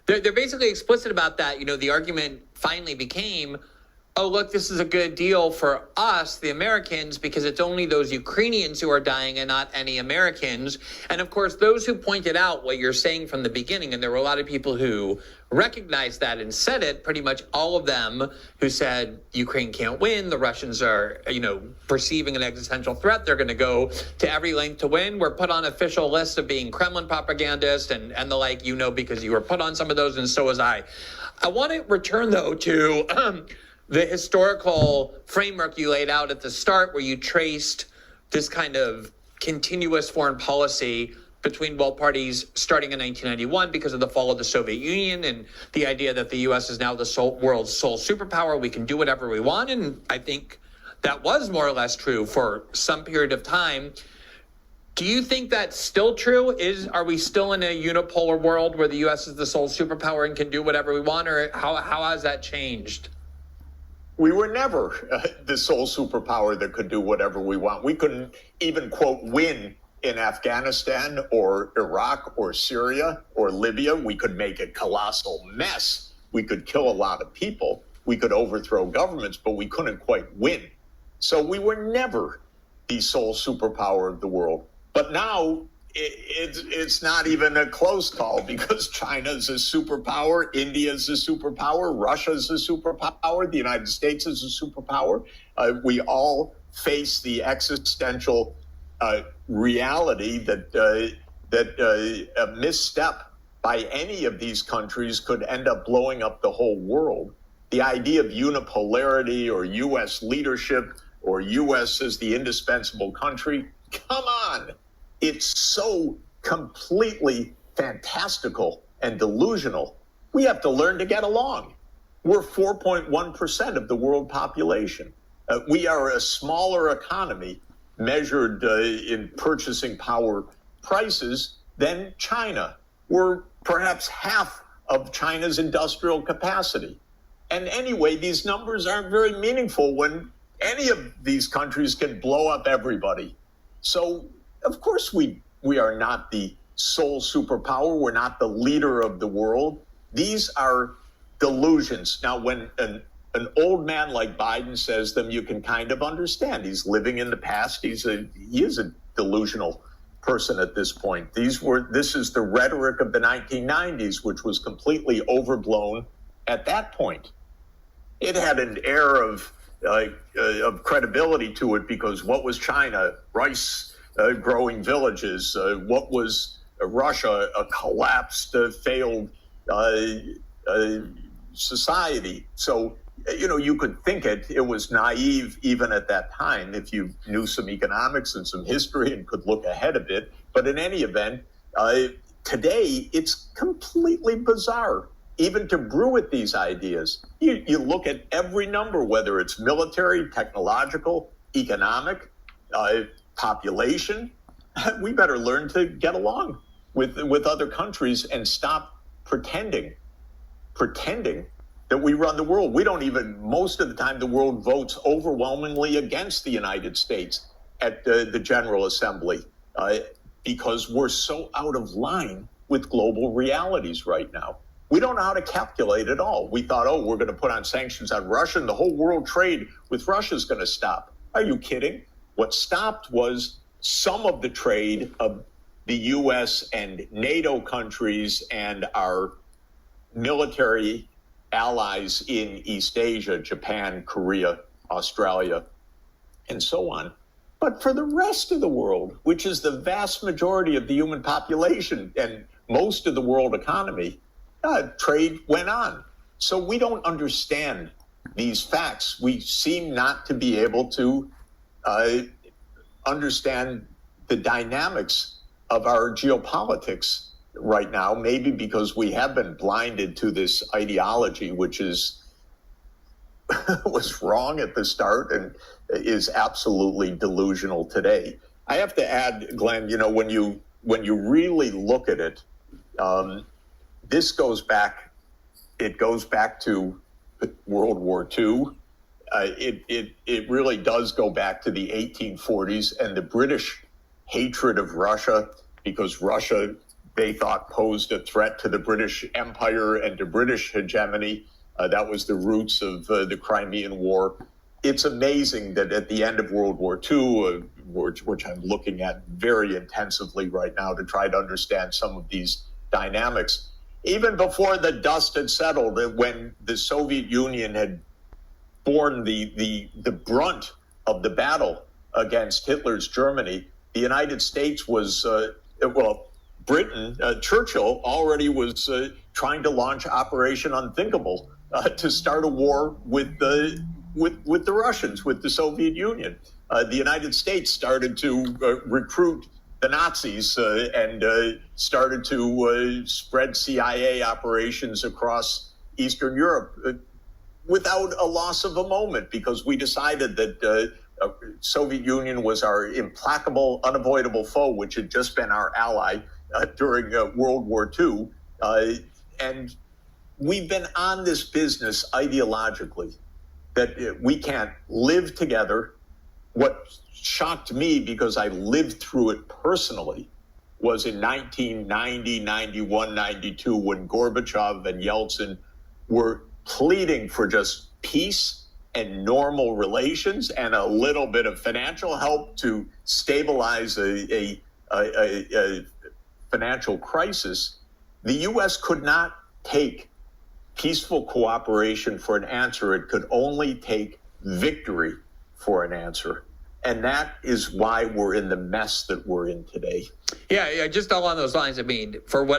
They're basically explicit about that. You know, the argument finally became, oh, look, this is a good deal for us, the Americans, because it's only those Ukrainians who are dying and not any Americans. And of course, those who pointed out what you're saying from the beginning, and there were a lot of people who recognized that and said it, pretty much all of them who said Ukraine can't win, the Russians are, you know, perceiving an existential threat, they're going to go to every length to win. We're put on official lists of being Kremlin propagandists and the like, you know, because you were put on some of those, and so was I. I want to return, though, to the historical framework you laid out at the start, where you traced this kind of continuous foreign policy between both parties starting in 1991 because of the fall of the Soviet Union and the idea that the U.S. is now the world's sole superpower. We can do whatever we want. And I think that was more or less true for some period of time. Do you think that's still true? Are we still in a unipolar world where the U.S. is the sole superpower and can do whatever we want? Or how has that changed? We were never the sole superpower that could do whatever we want. We couldn't even, quote, win in Afghanistan or Iraq or Syria or Libya. We could make a colossal mess. We could kill a lot of people. We could overthrow governments, but we couldn't quite win. So we were never the sole superpower of the world. But now it's not even a close call, because China's a superpower, India's a superpower, Russia's a superpower, the United States is a superpower. We all face the existential reality that a misstep by any of these countries could end up blowing up the whole world. The idea of unipolarity or U.S. leadership or U.S. as the indispensable country, come on. It's so completely fantastical and delusional. We have to learn to get along. We're 4.1% of the world population. We are a smaller economy measured in purchasing power prices than China. We're perhaps half of China's industrial capacity. And anyway, these numbers aren't very meaningful when any of these countries can blow up everybody. So, of course, we are not the sole superpower. We're not the leader of the world. These are delusions. Now, when an old man like Biden says them, you can kind of understand. He's living in the past. He is a delusional person at this point. This is the rhetoric of the 1990s, which was completely overblown at that point. It had an air of credibility to it, because what was China? Rice growing villages. What was Russia? A collapsed, failed society. So, you know, you could think it was naive even at that time if you knew some economics and some history and could look ahead a bit. But in any event, today it's completely bizarre even to brew at these ideas. You look at every number, whether it's military, technological, economic, population. We better learn to get along with other countries and stop pretending that we run the world. We don't even, most of the time, the world votes overwhelmingly against the United States at the General Assembly because we're so out of line with global realities right now. We don't know how to calculate at all. We thought, oh, we're going to put on sanctions on Russia and the whole world trade with Russia is going to stop. Are you kidding? What stopped was some of the trade of the U.S. and NATO countries and our military allies in East Asia, Japan, Korea, Australia, and so on. But for the rest of the world, which is the vast majority of the human population and most of the world economy, trade went on. So we don't understand these facts. We seem not to be able to understand the dynamics of our geopolitics right now, maybe because we have been blinded to this ideology, which was wrong at the start and is absolutely delusional today. I have to add, Glenn, you know, when you really look at it, this goes back to World War II. It really does go back to the 1840s and the British hatred of Russia, because Russia they thought posed a threat to the British Empire and to British hegemony. That was the roots of the Crimean War. It's amazing that at the end of World War II, which I'm looking at very intensively right now to try to understand some of these dynamics, even before the dust had settled, when the Soviet Union had borne the brunt of the battle against Hitler's Germany, the United States was, Britain, Churchill already was trying to launch Operation Unthinkable to start a war with the Russians, with the Soviet Union. The United States started to recruit the Nazis and started to spread CIA operations across Eastern Europe without a loss of a moment, because we decided that Soviet Union was our implacable, unavoidable foe, which had just been our ally during World War II. And we've been on this business ideologically that we can't live together. What shocked me, because I lived through it personally, was in 1990, 91, 92, when Gorbachev and Yeltsin were pleading for just peace and normal relations and a little bit of financial help to stabilize a financial crisis. The U.S. could not take peaceful cooperation for an answer. It could only take victory for an answer. And that is why we're in the mess that we're in today. Yeah, just along those lines, I mean, for what